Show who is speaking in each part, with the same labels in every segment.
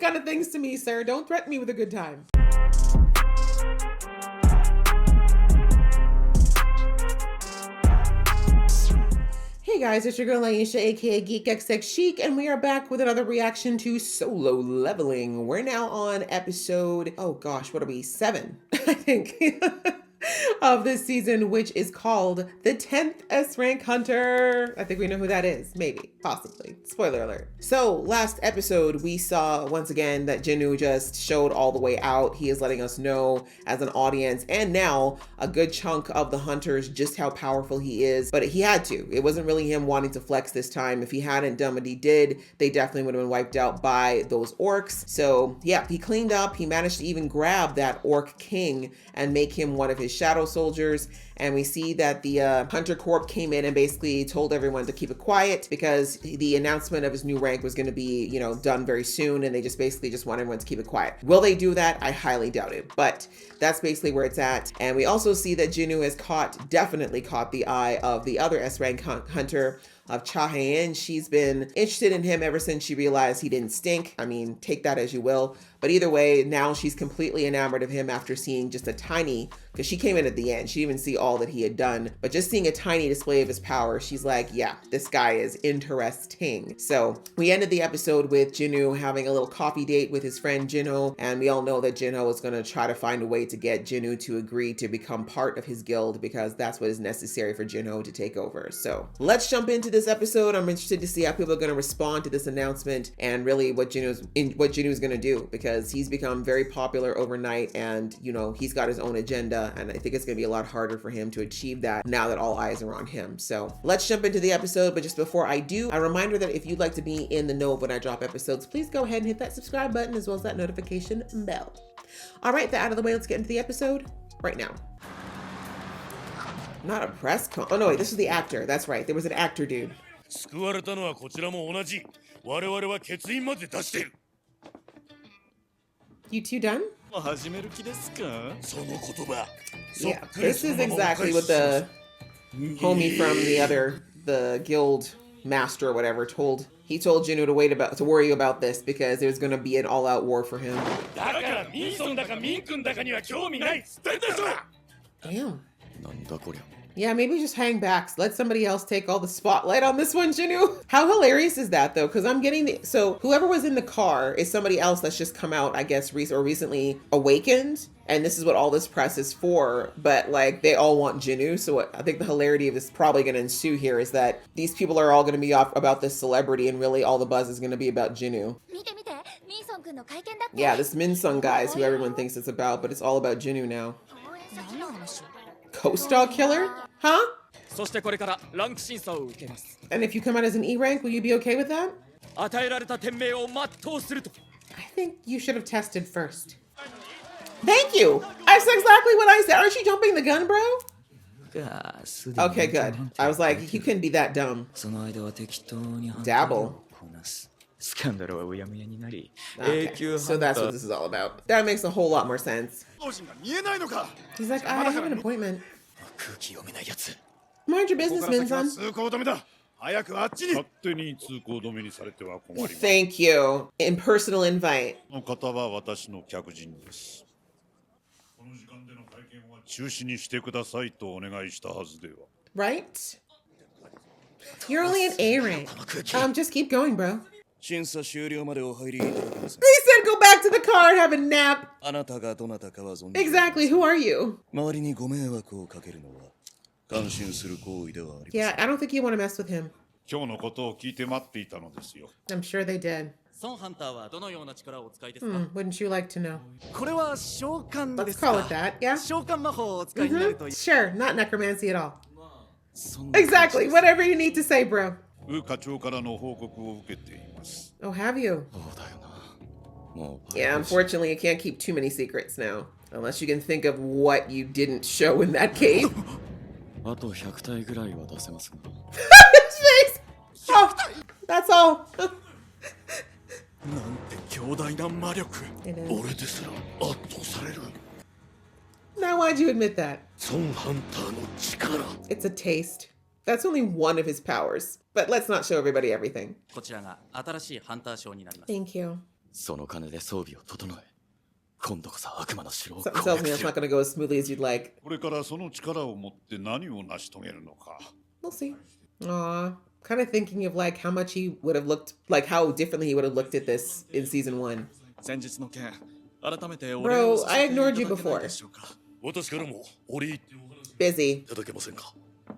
Speaker 1: kind of things to me, sir. Don't threaten me with a good time. Hey guys, it's your girl Aisha, aka Geek XX Chic, and we are back with another reaction to Solo Leveling. We're now on episode, oh gosh, what are we, 7, I think, of this season, which is called The 10th S-Rank Hunter. I think we know who that is, maybe, possibly. Spoiler alert. So, last episode, we saw, once again, that Jinwoo just showed all the way out. He is letting us know, as an audience, and now, a good chunk of the hunters, just how powerful he is. But he had to. It wasn't really him wanting to flex this time. If he hadn't done what he did, they definitely would have been wiped out by those orcs. So, yeah, he cleaned up. He managed to even grab that orc king and make him one of his shadow soldiers. And we see that the Hunter Corp came in and basically told everyone to keep it quiet because the announcement of his new rank was going to be, you know, done very soon. And they just basically just want everyone to keep it quiet. Will they do that? I highly doubt it. But that's basically where it's at. And we also see that Jinwoo has definitely caught the eye of the other S-Rank hunter, of Cha Hae-in. She's been interested in him ever since she realized he didn't stink. I mean, take that as you will. But either way, now she's completely enamored of him after seeing just a tiny, because she came in at the end, she didn't even see all that he had done, but just seeing a tiny display of his power, she's like, yeah, this guy is interesting. So we ended the episode with Jinwoo having a little coffee date with his friend Jinho, and we all know that Jinho is going to try to find a way to get Jinwoo to agree to become part of his guild, because that's what is necessary for Jinho to take over. So let's jump into this episode. I'm interested to see how people are going to respond to this announcement and really what Jinwoo's going to do, because he's become very popular overnight, and you know, he's got his own agenda, and I think it's going to be a lot harder for him to achieve that now that all eyes are on him. So let's jump into the episode. But just before I do, a reminder that if you'd like to be in the know when I drop episodes, please go ahead and hit that subscribe button as well as that notification bell. All right, that out of the way, let's get into the episode right now. Not a press con. Oh no, wait, this is the actor. That's right. There was an actor dude. You two done? Yeah, this is exactly what the homie from the guild master or whatever told. He told Jinwoo to worry about this because it was going to be an all-out war for him. Damn. Yeah, maybe just hang back. Let somebody else take all the spotlight on this one, Jinwoo. How hilarious is that, though? Because I'm getting so whoever was in the car is somebody else that's just come out, I guess, recently awakened. And this is what all this press is for. But like, they all want Jinwoo. So I think the hilarity of this probably going to ensue here is that these people are all going to be off about this celebrity, and really all the buzz is going to be about Jinwoo. Yeah, this Min-sung guy is who everyone thinks it's about, but it's all about Jinwoo now. Co-star killer? Huh? And if you come out as an E rank, will you be okay with that? I think you should have tested first. Thank you! That's exactly what I said. Aren't you jumping the gun, bro? Okay, good. I was like, you couldn't be that dumb. Dabble. Okay, so that's what this is all about. That makes a whole lot more sense. He's like, I have an appointment. Mind your business, Min-san. Thank you. Impersonal invite. Right? You're only an A rank. Just keep going, bro. He said go back to the car and have a nap. Exactly, who are you? Yeah, I don't think you want to mess with him. I'm sure they did. Wouldn't you like to know? Let's call it that, yeah? Sure, not necromancy at all. Exactly, whatever you need to say, bro. Oh, have you? Yeah, unfortunately, you can't keep too many secrets now. Unless you can think of what you didn't show in that cave. His face! Oh, that's all. It is. Now, why'd you admit that? It's a taste. That's only one of his powers. But let's not show everybody everything. Thank you.
Speaker 2: その金で装備を整え、今度こそ悪魔の城を
Speaker 1: Something
Speaker 2: 攻
Speaker 1: tells me
Speaker 2: 略
Speaker 1: that's
Speaker 2: する。
Speaker 1: not going to go as smoothly as you'd like.
Speaker 3: これからその力を持って何を成し遂げるのか。
Speaker 1: We'll see. Aw. Kind of thinking of like how much he would have looked, like how differently he would have looked at this in season 1.
Speaker 4: 先日の件、改めてお
Speaker 1: Bro,
Speaker 4: 礼をさ
Speaker 1: I
Speaker 4: せていただ
Speaker 1: ignored you
Speaker 4: けない
Speaker 1: before.
Speaker 4: でしょうか。
Speaker 3: 私からもお礼言って
Speaker 1: Busy.
Speaker 3: いただけませんか。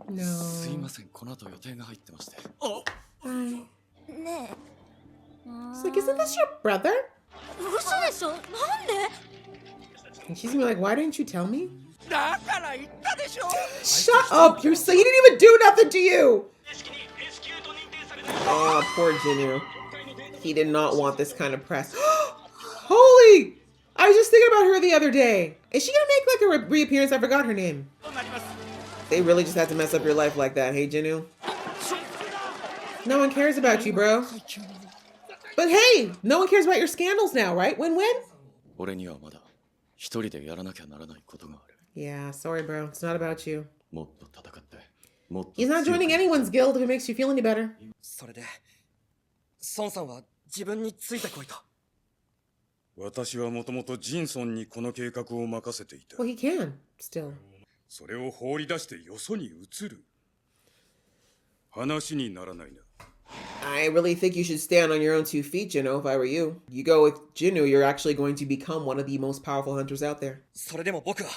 Speaker 1: No.
Speaker 2: すいません、この後予定が入ってまして。
Speaker 1: Bye.
Speaker 5: ねえ
Speaker 1: It's like, isn't this your brother?
Speaker 5: 嘘でしょなんで
Speaker 1: And she's gonna be like, why didn't you tell me?
Speaker 3: だから言ったでしょ。
Speaker 1: Shut up! You're so he didn't even do nothing to you! Oh, poor Jinu. He did not want this kind of press. Holy! I was just thinking about her the other day. Is she gonna make like a reappearance? I forgot her name. They really just had to mess up your life like that, hey Jinu? No one cares about you, bro. But hey, no one cares about your scandals now, right? Win-win?
Speaker 2: 俺にはまだ一人でやらなきゃならないことがある。
Speaker 1: Yeah, sorry, bro. It's not about you.
Speaker 2: もっと戦って、もっと
Speaker 1: He's not
Speaker 2: 強く
Speaker 1: joining anyone's guild if it makes you feel any better.
Speaker 4: それで、孫さんは自分についてこいと。
Speaker 6: 私はもともとジンソンにこの計画を任せていた。
Speaker 1: Well, he can, still.
Speaker 6: それを放り出してよそに移る。話にならないな。
Speaker 1: I really think you should stand on your own 2 feet, Jino, if I were you. You go with Jinu, you're actually going to become one of the most powerful hunters out there.
Speaker 4: それでも僕は、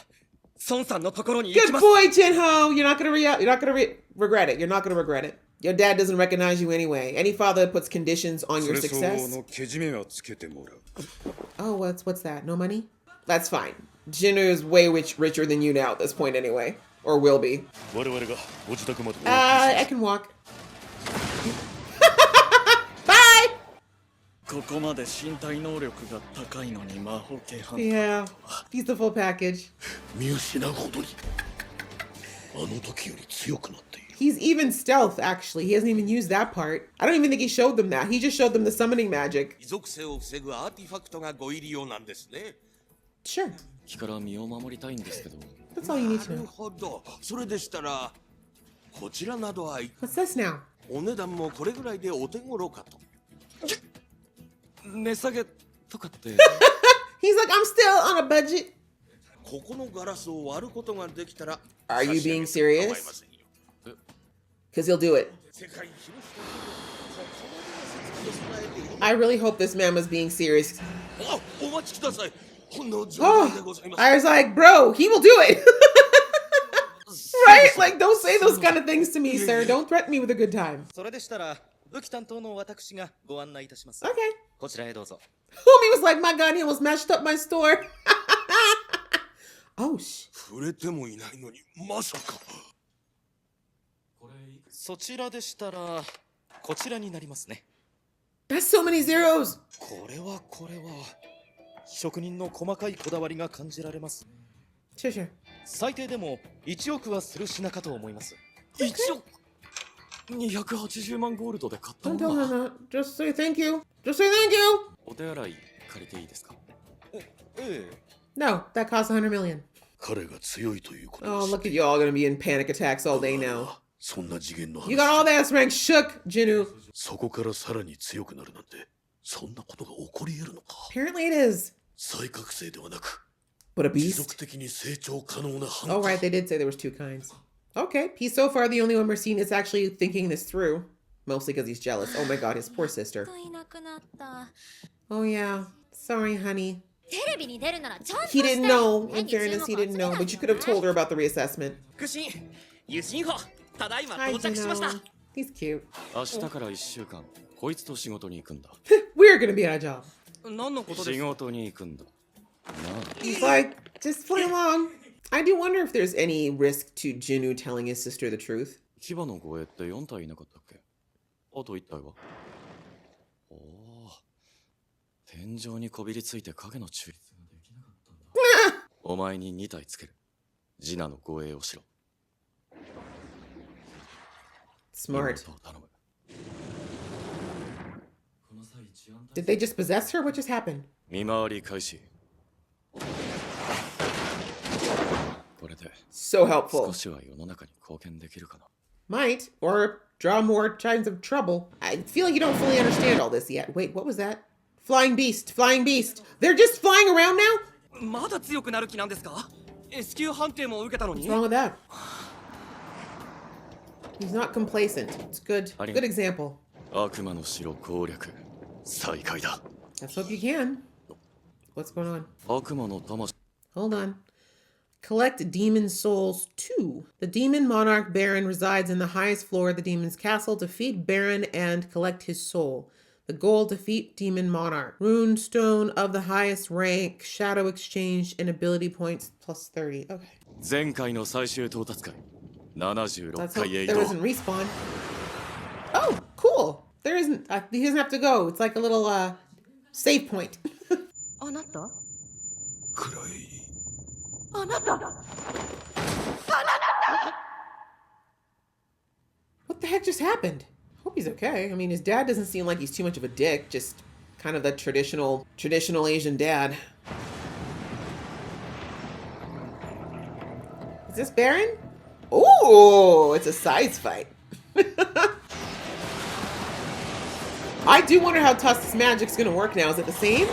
Speaker 4: 孫さんのところに行き
Speaker 1: Good
Speaker 4: ます。
Speaker 1: boy, Jinho! You're not gonna regret it. You're not gonna regret it. Your dad doesn't recognize you anyway. Any father that puts conditions on
Speaker 6: そ
Speaker 1: your
Speaker 6: れ相応
Speaker 1: success.
Speaker 6: のけじめはつけてもらう。
Speaker 1: Oh, what's that? No money? That's fine. Jinu is way richer than you now at this point anyway. Or will be.
Speaker 3: 我々がご自宅まで。
Speaker 1: I can walk. Bye!
Speaker 4: ここまで身体能力が高いのに魔法系ハンター。
Speaker 1: Yeah, he's the full package.
Speaker 3: 見失うほどにあの時より強くなっている。
Speaker 1: He's even stealth, actually. He hasn't even used that part. I don't even think he showed them that. He just showed them the summoning magic.
Speaker 7: 異属性を防ぐアーティファクトがご入り用なんですね。
Speaker 1: Sure.
Speaker 2: 敵から身を守りたいんですけど、
Speaker 1: That's all you need
Speaker 7: な
Speaker 1: to
Speaker 7: る
Speaker 1: know.
Speaker 7: ほど。それでしたら、こちらなどは
Speaker 1: What's this now?
Speaker 7: お値段もこれぐらいでお手頃かと。
Speaker 2: 値下げとかって。
Speaker 1: He's like, I'm still on a budget.
Speaker 7: ここのガラスを割ることができたら、
Speaker 1: Are you
Speaker 7: 差し上
Speaker 1: being
Speaker 7: げて構いま
Speaker 1: serious?
Speaker 7: せんよ。
Speaker 1: Because he'll do it.
Speaker 7: 世界広しとここまでの設備を備えている。
Speaker 1: I really hope this man was being serious.
Speaker 7: お待ちください。ほんの冗
Speaker 1: Oh,
Speaker 7: 談でございます。
Speaker 1: I was like, bro, he will do it. Right? Like, don't say those kind of things to me, sir. Don't threaten me with a good time.
Speaker 4: それでしたら、武器担当の私がご案内いたします。
Speaker 1: Okay.
Speaker 4: こちらへどうぞ。
Speaker 1: Homie was like, my God, he almost mashed up my store. Oh,
Speaker 7: 触れてもいないのに、まさか。
Speaker 4: そちらでしたら、こちらになりますね。
Speaker 1: that's so many zeros.
Speaker 4: これは。職人の細かいこだわりが感じられます。
Speaker 1: Sure, sure.
Speaker 4: 最低でも1億はする品かと思います。
Speaker 2: 1億280万ゴールドで買ったも
Speaker 1: Don't
Speaker 2: の
Speaker 1: tell
Speaker 2: だ。
Speaker 1: him that. Just say thank you. Just say thank you.
Speaker 2: お手洗い借りていいですか？
Speaker 4: ええ。
Speaker 1: No, that costs 100 million.
Speaker 3: 彼が強いということ
Speaker 1: Oh,
Speaker 3: です。
Speaker 1: look at you all gonna be in panic attacks all day now.
Speaker 3: そんな次元の
Speaker 1: You got all
Speaker 3: 話。
Speaker 1: the S rank shook, Jinu.
Speaker 3: そこからさらに強くなるなんて、そんなことが起こり得るのか。
Speaker 1: Apparently it is.
Speaker 3: 再覚醒ではなく、
Speaker 1: But a
Speaker 3: 持
Speaker 1: beast?
Speaker 3: 続的に成長可能なハン
Speaker 1: Oh,
Speaker 3: ター。
Speaker 1: right, they did say there was 2 kinds. Okay, he's so far the only one we're seeing that's actually thinking this through. Mostly because he's jealous. Oh my God, his poor sister.
Speaker 5: いなくなった
Speaker 1: Oh yeah. Sorry, honey.
Speaker 5: テレビに出るならちゃんと
Speaker 1: He
Speaker 5: して
Speaker 1: didn't know. In
Speaker 5: 変に注
Speaker 1: fairness,
Speaker 5: 目
Speaker 1: he
Speaker 5: を
Speaker 1: didn't
Speaker 5: 集め
Speaker 1: know.
Speaker 5: ない
Speaker 1: But you could have
Speaker 5: でよ
Speaker 1: told
Speaker 5: ね
Speaker 1: her about the reassessment.
Speaker 4: 苦心、ユシンホ、ただいま
Speaker 1: Hi,
Speaker 4: 到着しました。
Speaker 1: Jino. He's cute.
Speaker 2: 明日から1週間、こいつと仕事に行くんだ。
Speaker 1: We're gonna be on a job.
Speaker 4: 何のことで
Speaker 2: 仕
Speaker 4: すか？
Speaker 2: 事に行くんだ。なあ。
Speaker 1: He's like, just play along. I do wonder if there's any risk to Jinu telling his sister the truth.
Speaker 2: 牙の護衛って4体いなかったっけ？あと1体は？おお。天井にこびりついて影の抽出ができなかったんだ。お前に2体つける。ジナの護衛をしろ。
Speaker 1: Smart.
Speaker 2: 妹を頼む。この際治安
Speaker 1: Did they just possess her? What just happened?
Speaker 2: 見回り開始。これで
Speaker 1: So helpful.
Speaker 2: 少しは世の中に貢献できるかな。
Speaker 1: Might, or draw more signs of trouble. I feel like you don't fully understand all this yet. Wait, what was that? Flying beast, flying beast. They're just flying around now?
Speaker 4: まだ強くなる気なんですか？ S 級判定も受けたの
Speaker 1: What's
Speaker 4: に。
Speaker 1: wrong with that? He's not complacent. It's good.
Speaker 2: Ari-
Speaker 1: Good example.
Speaker 2: 悪魔の城攻略再開だ。
Speaker 1: Let's hope you can. What's going on?
Speaker 2: 悪魔の魂
Speaker 1: Hold on. Collect demon souls 2. The demon monarch Baron resides in the highest floor of the demon's castle. Defeat Baron and collect his soul. The goal: defeat demon monarch. Rune stone of the highest rank. Shadow exchange and ability points plus 30. Okay.
Speaker 2: 前回の最終到達回
Speaker 1: Let's
Speaker 2: 76
Speaker 1: hope
Speaker 2: 回へ移
Speaker 1: there
Speaker 2: 動
Speaker 1: isn't respawn. Oh, cool. There isn't. He doesn't have to go. It's like a little save point.
Speaker 5: あなた
Speaker 3: 暗い。
Speaker 5: あなた
Speaker 1: What the heck just happened? Hope he's okay. I mean, his dad doesn't seem like he's too much of a dick. Just kind of the traditional Asian dad. Is this Baron? Ooh, it's a size fight. I do wonder how Tusk's magic's gonna work now. Is it the same?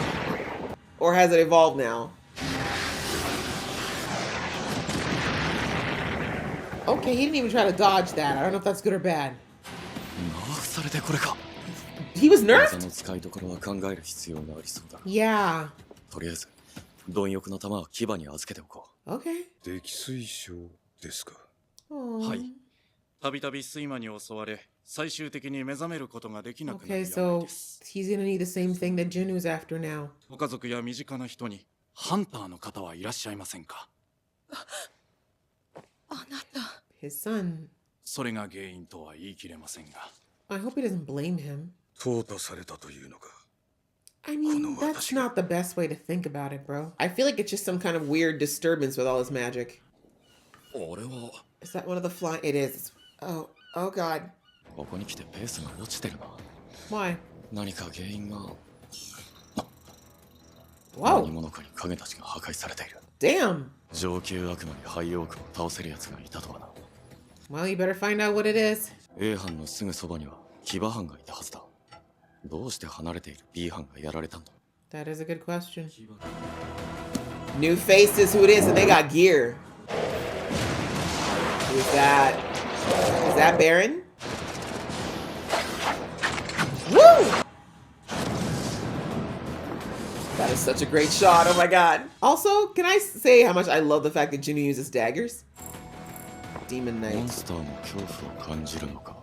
Speaker 1: Or has it evolved now? Okay, he didn't even try to dodge that. I don't know if that's good or bad.
Speaker 2: ナーフされてこれか
Speaker 1: He was
Speaker 2: 技
Speaker 1: nerfed?
Speaker 2: の使いどころは考える必要がありそうだ
Speaker 1: Yeah.
Speaker 2: とりあえず貪欲の玉は牙に預けておこ
Speaker 1: Okay.
Speaker 6: 溺水症ですか。
Speaker 1: Aw.
Speaker 4: はい。たびたび睡魔に襲われ、最終的に目覚めることができなくな
Speaker 1: Okay,
Speaker 4: る病
Speaker 1: so
Speaker 4: です。
Speaker 1: he's gonna need the same thing that Junu's after now.
Speaker 4: ご家族や身近な人にハンターの方はいらっしゃいませんか？
Speaker 5: あなた
Speaker 1: His son.
Speaker 4: それが原因とは言い切れませんが。
Speaker 1: I hope he doesn't blame him.
Speaker 6: 淘汰されたというのか。
Speaker 1: I mean, that's not the best way to think about it, bro. I feel like it's just some kind of weird disturbance with all his magic.
Speaker 2: うあれは
Speaker 1: Is that one of the flying? It is. Oh God.
Speaker 2: ここに来てペースが落ちてるな
Speaker 1: Why?
Speaker 2: 何か原因が
Speaker 1: Whoa.
Speaker 2: 何者かに影たちが破壊されている
Speaker 1: Damn.
Speaker 2: 上級悪魔にハイオークを倒せる奴がいたとはな
Speaker 1: Well, you better find out what it is.
Speaker 2: A 班のすぐそばには騎馬班がいたはずだどうして離れている B 班がやられたんだ
Speaker 1: That is a good question. New faces, who it is, and they got gear. Who's that? Is that Baron? Woo! That is such a great shot. Oh my god. Also, can I say how much I love the fact that Jinu uses daggers? Demon
Speaker 2: モン
Speaker 1: Knight.
Speaker 2: スターも恐怖を感じるのか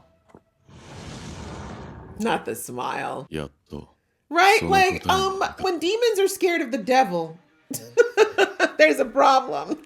Speaker 1: Not the smile.
Speaker 2: やっと
Speaker 1: Right?
Speaker 2: So
Speaker 1: Like,
Speaker 2: important.
Speaker 1: when demons are scared of the devil, there's a problem.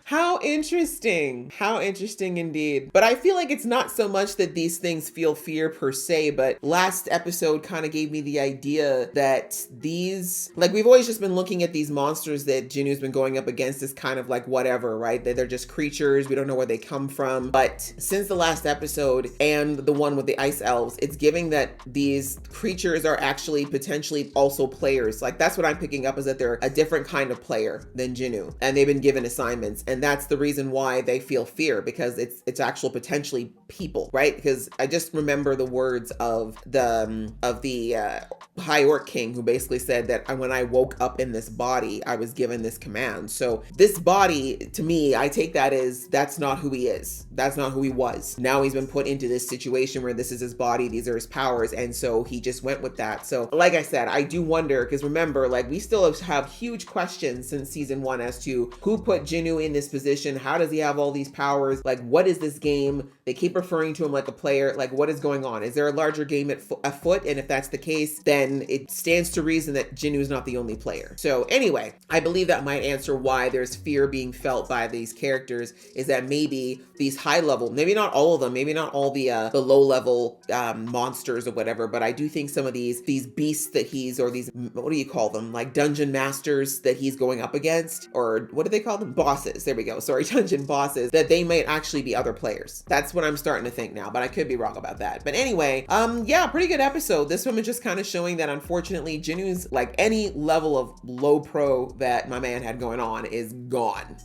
Speaker 1: How interesting. How interesting indeed. But I feel like it's not so much that these things feel fear per se, but last episode kind of gave me the idea that these, like, we've always just been looking at these monsters that Jinu's been going up against as kind of like whatever, right? That they're just creatures. We don't know where they come from. But since the last episode and the one with the ice elves, it's giving that these creatures are actually potentially also players. Like, that's what I'm picking up, is that they're a different kind of player than Jinu, and they've been given assignments. And that's the reason why they feel fear, because it's actual potentially people, right? Because I just remember the words of the High Orc King, who basically said that when I woke up in this body, I was given this command. So this body, to me, I take that as that's not who he is. That's not who he was. Now he's been put into this situation where this is his body, these are his powers, and so he just went with that. So like I said, I do wonder, because remember, like, we still have huge questions since season 1 as to who put Jinu in this position. How does he have all these powers? Like, what is this game? They keep referring to him like a player. Like, what is going on? Is there a larger game afoot? And if that's the case, then it stands to reason that Jinu is not the only player. So anyway, I believe that might answer why there's fear being felt by these characters, is that maybe these high level, maybe not all of them, maybe not all the low level monsters or whatever, but I do think some of these beasts that he's, or these, what do you call them? Like dungeon masters that he's going up against, or what do they call them? Bosses. There we go. Sorry, dungeon bosses, that they might actually be other players. That's what I'm starting to think now, but I could be wrong about that. But anyway, yeah, pretty good episode. This one was just kind of showing that unfortunately Jinu's, like, any level of low pro that my man had going on is gone.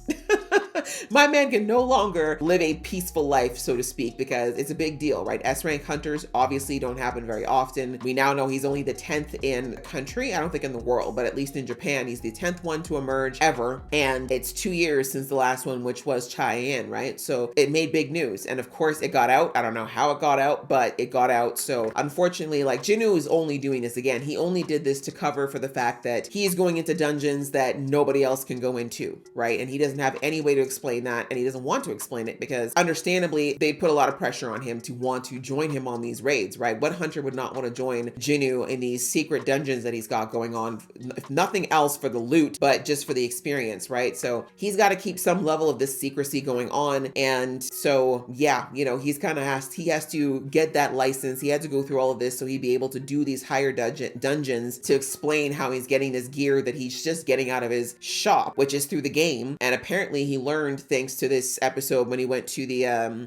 Speaker 1: My man can no longer live a peaceful life, so to speak, because it's a big deal, right? S-rank hunters obviously don't happen very often. We now know he's only the 10th in country. I don't think in the world, but at least in Japan, he's the 10th one to emerge ever. And it's 2 years since the last one, which was Cheyenne, right? So it made big news. And of course it got out. I don't know how it got out, but it got out. So unfortunately, like, Jinwoo is only doing this again. He only did this to cover for the fact that he's going into dungeons that nobody else can go into, right? And he doesn't have any way to explain that, and he doesn't want to explain it because understandably they put a lot of pressure on him to want to join him on these raids, right? What hunter would not want to join Jinwoo in these secret dungeons that he's got going on, if nothing else for the loot, but just for the experience, right? So he's got to keep some level of this secrecy going on. And so, yeah, you know, he has to get that license. He had to go through all of this so he'd be able to do these higher dungeons to explain how he's getting this gear that he's just getting out of his shop, which is through the game. And apparently he learned, thanks to this episode, when he went to the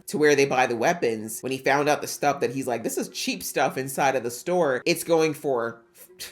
Speaker 1: to where they buy the weapons, when he found out the stuff that he's like, this is cheap stuff inside of the store, it's going for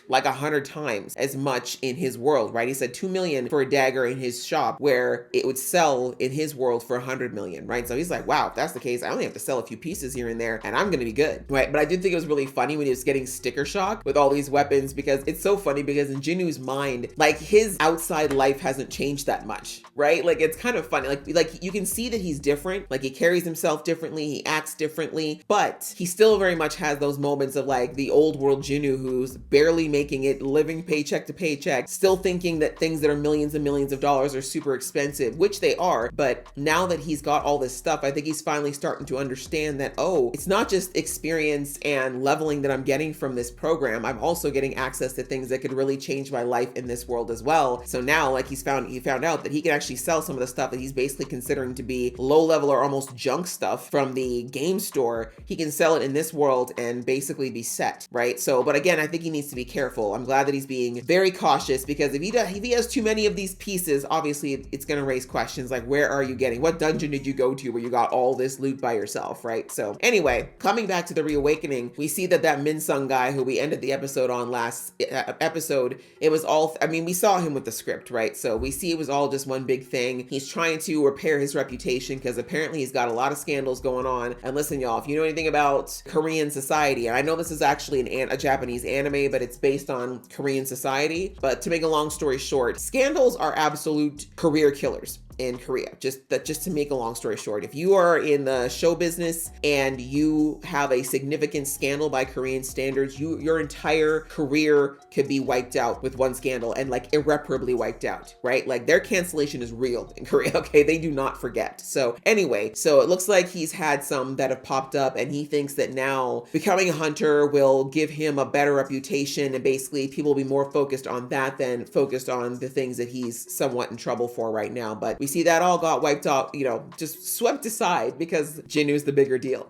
Speaker 1: like 100 times as much in his world, right? He said 2 million for a dagger in his shop, where it would sell in his world for 100 million, right? So he's like, wow, if that's the case, I only have to sell a few pieces here and there and I'm gonna be good, right? But I did think it was really funny when he was getting sticker shock with all these weapons, because it's so funny, because in Jinwoo's mind, like, his outside life hasn't changed that much, right? Like, it's kind of funny. Like you can see that he's different, like he carries himself differently, he acts differently, but he still very much has those moments of like the old world Jinwoo who's barely making it, living paycheck to paycheck, still thinking that things that are millions and millions of dollars are super expensive, which they are. But now that he's got all this stuff, I think he's finally starting to understand that, oh, it's not just experience and leveling that I'm getting from this program. I'm also getting access to things that could really change my life in this world as well. So now, like, he found out that he can actually sell some of the stuff that he's basically considering to be low level or almost junk stuff from the game store. He can sell it in this world and basically be set, right? So, but again, I think he needs to be careful. I'm glad that he's being very cautious, because if he has too many of these pieces, obviously it's going to raise questions like, where are you getting? What dungeon did you go to where you got all this loot by yourself, right? So anyway, coming back to the reawakening, we see that Minsung guy who we ended the episode on last episode, it was all, I mean, we saw him with the script, right? So we see it was all just one big thing. He's trying to repair his reputation because apparently he's got a lot of scandals going on. And listen, y'all, if you know anything about Korean society, and I know this is actually a Japanese anime, but it's based on Korean society. But to make a long story short, scandals are absolute career killers in Korea. Just to make a long story short, if you are in the show business and you have a significant scandal by Korean standards, your entire career could be wiped out with one scandal, and like irreparably wiped out, right? Like, their cancellation is real in Korea, okay? They do not forget. So anyway, so it looks like he's had some that have popped up, and he thinks that now becoming a hunter will give him a better reputation, and basically people will be more focused on that than focused on the things that he's somewhat in trouble for right now. But we see that all got wiped out, you know, just swept aside, because Jinwoo's the bigger deal.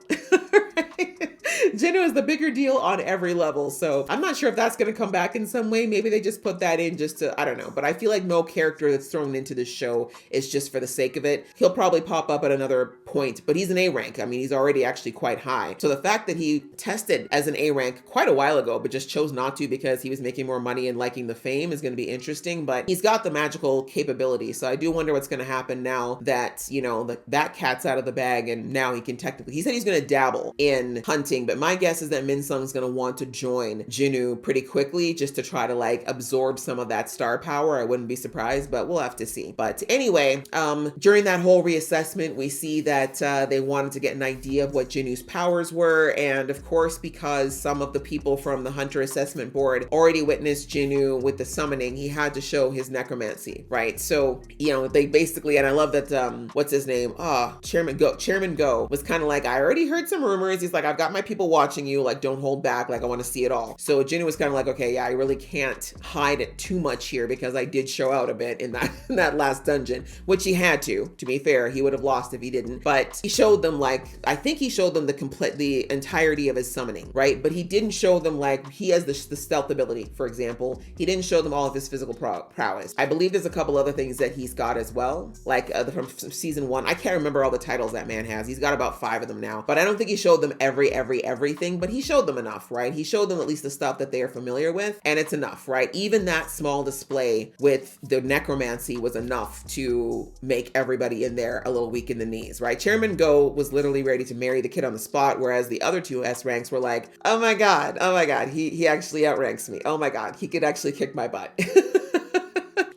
Speaker 1: Jinwoo is the bigger deal on every level. So I'm not sure if that's going to come back in some way. Maybe they just put that in just to, I don't know. But I feel like no character that's thrown into this show is just for the sake of it. He'll probably pop up at another point, but he's an A rank. I mean, he's already actually quite high. So the fact that he tested as an A rank quite a while ago, but just chose not to because he was making more money and liking the fame, is going to be interesting. But he's got the magical capability. So I do wonder what's going to happen now that, you know, that cat's out of the bag, and now he can technically, he said he's going to dabble in hunting, but my guess is that Minsung's going to want to join Jinwoo pretty quickly just to try to like absorb some of that star power. I wouldn't be surprised, but we'll have to see. But anyway, during that whole reassessment, we see that they wanted to get an idea of what Jinwoo's powers were. And of course, because some of the people from the Hunter Assessment Board already witnessed Jinwoo with the summoning, he had to show his necromancy, right? So, you know, they basically, and I love that, what's his name? Chairman Go was kind of like, I already heard some rumors. He's like, I've got my people watching you, like, don't hold back, like, I want to see it all. So Jinwoo was kind of like, okay, yeah, I really can't hide it too much here, because I did show out a bit in that last dungeon, which he had to be fair. He would have lost if he didn't, but he showed them, like, I think he showed them the entirety of his summoning, right? But he didn't show them, like, he has the stealth ability, for example. He didn't show them all of his physical prowess. I believe there's a couple other things that he's got as well, like from season 1. I can't remember all the titles that man has. He's got about 5 of them now, but I don't think he showed them every everything, but he showed them enough, right? He showed them at least the stuff that they are familiar with, and it's enough, right? Even that small display with the necromancy was enough to make everybody in there a little weak in the knees, right? Chairman Go was literally ready to marry the kid on the spot, whereas the other two S ranks were like, oh my God, he actually outranks me. Oh my God, he could actually kick my butt.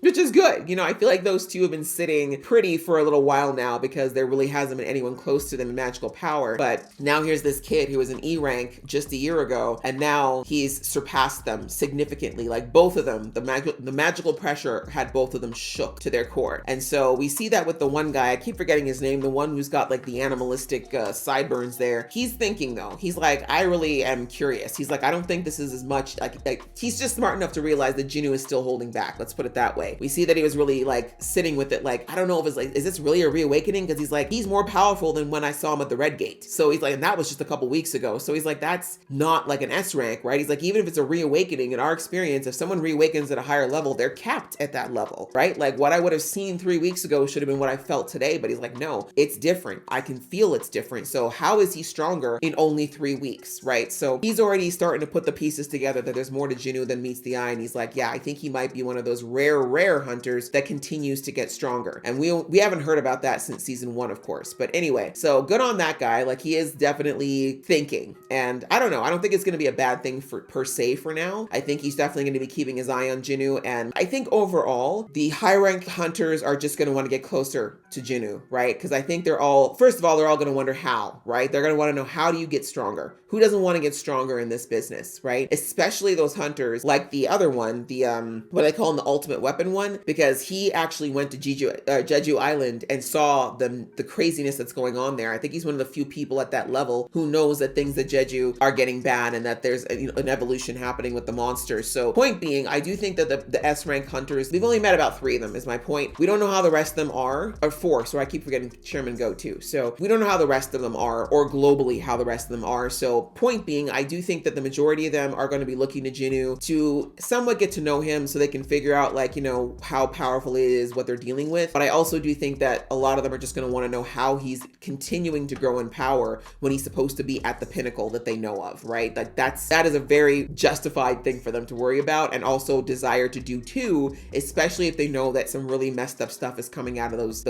Speaker 1: Which is good. You know, I feel like those two have been sitting pretty for a little while now because there really hasn't been anyone close to them in magical power. But now here's this kid who was an E rank just a year ago, and now he's surpassed them significantly. Like both of them, the magical pressure had both of them shook to their core. And so we see that with the one guy, I keep forgetting his name, the one who's got like the animalistic sideburns there. He's thinking though, he's like, I really am curious. He's like, I don't think this is as much, like he's just smart enough to realize that Jinwoo is still holding back. Let's put it that way. We see that he was really like sitting with it. Like, I don't know if it's like, is this really a reawakening? Because he's like, he's more powerful than when I saw him at the Red Gate. So he's like, and that was just a couple weeks ago. So he's like, that's not like an S rank, right? He's like, even if it's a reawakening, in our experience, if someone reawakens at a higher level, they're capped at that level, right? Like what I would have seen 3 weeks ago should have been what I felt today. But he's like, no, it's different. I can feel it's different. So how is he stronger in only 3 weeks, right? So he's already starting to put the pieces together that there's more to Jinwoo than meets the eye. And he's like, yeah, I think he might be one of those rare hunters that continues to get stronger. And we haven't heard about that since season 1, of course. But anyway, so good on that guy. Like he is definitely thinking. And I don't know. I don't think it's going to be a bad thing per se for now. I think he's definitely going to be keeping his eye on Jinwoo. And I think overall, the high rank hunters are just going to want to get closer to Jinwoo, right? Because I think they're all, first of all, they're all going to wonder how, right? They're going to want to know, how do you get stronger? Who doesn't want to get stronger in this business, right? Especially those hunters like the other one, the what I call him, the ultimate weapon one, because he actually went to Jeju Island and saw the craziness that's going on there. I think he's one of the few people at that level who knows that things at Jeju are getting bad and that there's an evolution happening with the monsters. So point being, I do think that the S rank hunters, we've only met about 3 of them is my point. We don't know how the rest of them are, or 4, so I keep forgetting Chairman Go too. So we don't know how the rest of them are, or globally how the rest of them are. So point being, I do think that the majority of them are going to be looking to Jinwoo to somewhat get to know him so they can figure out like, how powerful it is, what they're dealing with. But I also do think that a lot of them are just going to want to know how he's continuing to grow in power when he's supposed to be at the pinnacle that they know of, right? Like that is a very justified thing for them to worry about, and also desire to do too, especially if they know that some really messed up stuff is coming out of those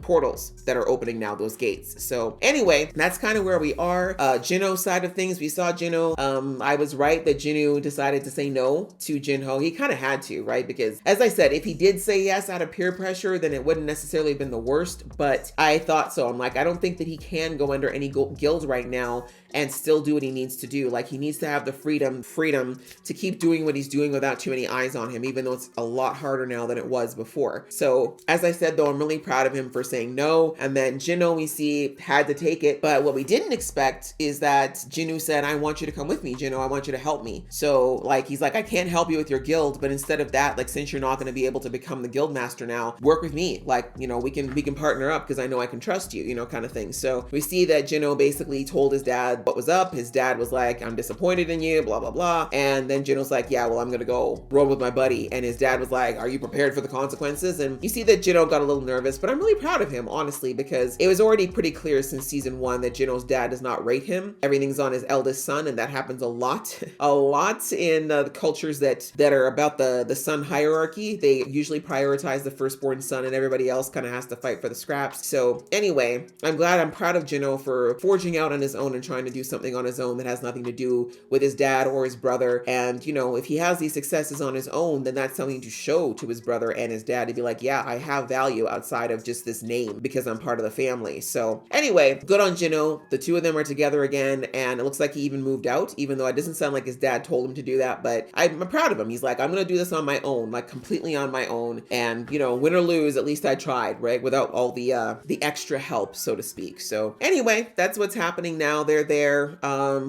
Speaker 1: portals that are opening now, those gates. So anyway, that's kind of where we are. Jinwoo side of things, we saw Jinwoo. I was right that Jinwoo decided to say no to Jinho. He kind of had to, right? Because as I said, if he did say yes out of peer pressure, then it wouldn't necessarily have been the worst, but I thought so. I'm like, I don't think that he can go under any guild right now and still do what he needs to do. Like he needs to have the freedom to keep doing what he's doing without too many eyes on him, even though it's a lot harder now than it was before. So as I said, though, I'm really proud of him for saying no. And then Jinwoo, we see, had to take it. But what we didn't expect is that Jinwoo said, I want you to come with me, Jinwoo. I want you to help me. So like, he's like, I can't help you with your guild, but instead of that, like, since you're not going to be able to become the guild master now, work with me. Like, we can partner up because I know I can trust you, kind of thing. So we see that Jinwoo basically told his dad what was up. His dad was like, I'm disappointed in you, blah, blah, blah. And then Jinwoo's like, yeah, well, I'm going to go roll with my buddy. And his dad was like, are you prepared for the consequences? And you see that Jinwoo got a little nervous, but I'm really proud of him, honestly, because it was already pretty clear since season 1 that Jinwoo's dad does not rate him. Everything's on his eldest son, and that happens a lot in the cultures that are about the son hierarchy. They usually prioritize the firstborn son, and everybody else kind of has to fight for the scraps. So anyway, I'm proud of Jinwoo for forging out on his own and trying to do something on his own that has nothing to do with his dad or his brother. And if he has these successes on his own, then that's something to show to his brother and his dad, to be like, yeah, I have value outside of just this name because I'm part of the family. So anyway, good on Jinwoo. The two of them are together again, and it looks like he even moved out, even though it doesn't sound like his dad told him to do that. But I'm proud of him. He's like, I'm gonna do this on my own, like completely on my own, and win or lose, at least I tried, right? Without all the extra help, so to speak. So anyway, that's what's happening now. They're there.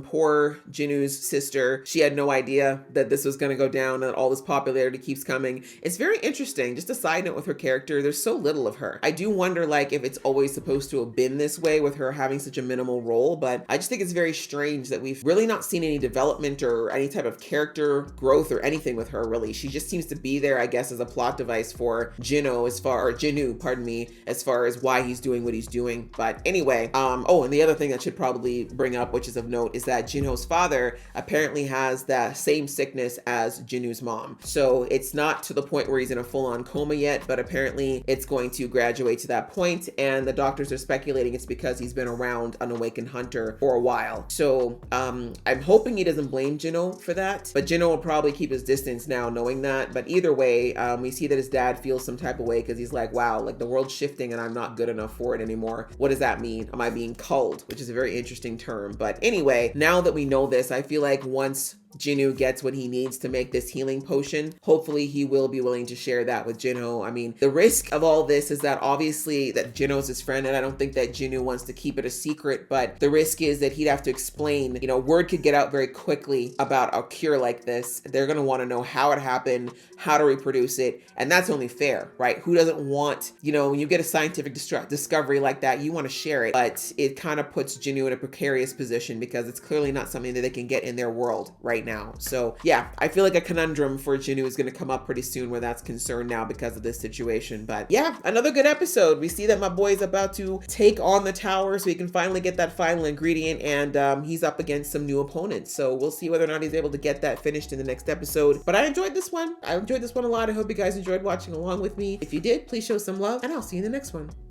Speaker 1: Poor Jinwoo's sister, she had no idea that this was gonna go down and all this popularity keeps coming. It's very interesting. Just a side note with her character, there's so little of her. I do wonder like if it's always supposed to have been this way with her having such a minimal role, but I just think it's very strange that we've really not seen any development or any type of character growth or anything with her, really. She just seems to be there, I guess, as a plot device for Jinnu, pardon me, as far as why he's doing what he's doing. But anyway, oh, and the other thing that should probably bring up, which is of note, is that Jinho's father apparently has that same sickness as Jinnu's mom. So it's not to the point where he's in a full-on coma yet, but apparently it's going to graduate to that point, and the doctors are speculating it's because he's been around an awakened hunter for a while. So I'm hoping he doesn't blame Jinho for that, but Jinho will probably keep his distance now knowing that. But either way, we see that his dad feels some type of way because he's like, wow, like the world's shifting and I'm not good enough for it anymore. What does that mean? Am I being culled? Which is a very interesting term. But anyway, now that we know this, I feel like once Jinnu gets what he needs to make this healing potion, hopefully he will be willing to share that with Jinho. I mean, the risk of all this is that obviously that Jinho's his friend, and I don't think that Jinnu wants to keep it a secret, but the risk is that he'd have to explain, you know, word could get out very quickly about a cure like this. They're going to want to know how it happened, how to reproduce it, and that's only fair, right? Who doesn't want, you know, when you get a scientific discovery like that, you want to share it, but it kind of puts Jinnu in a precarious position because it's clearly not something that they can get in their world right now. So yeah, I feel like a conundrum for Jinnu is going to come up pretty soon where that's concerned now because of this situation. But yeah, another good episode. We see that my boy is about to take on the tower so he can finally get that final ingredient, and he's up against some new opponents. So we'll see whether or not he's able to get that finished in the next episode. But I enjoyed this one. I enjoyed this one a lot. I hope you guys enjoyed watching along with me. If you did, please show some love, and I'll see you in the next one.